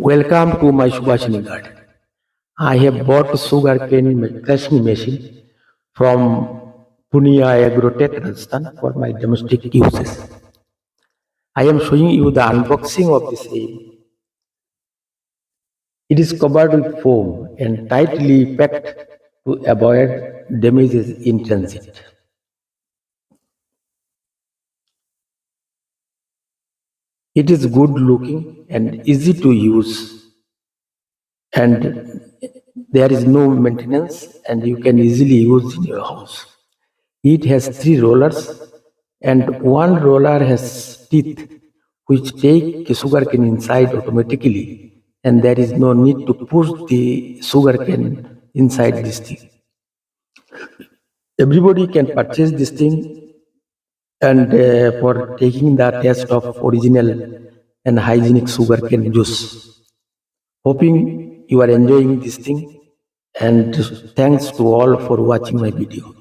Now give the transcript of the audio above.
Welcome to my Subhashini garden. I have bought a sugarcane crushing machine from Punia Agrotech, Rajasthan for my domestic uses. I am showing you the unboxing of this same. It is covered with foam and tightly packed to avoid damages in transit. It is good looking and easy to use, and there is no maintenance, and you can easily use in your house. It has 3 rollers, and one roller has teeth which take the sugarcane inside automatically, and there is no need to push the sugarcane inside this thing. Everybody can purchase this thing, and for taking the taste of original and hygienic sugarcane juice. Hoping you are enjoying this thing, and thanks to all for watching my video.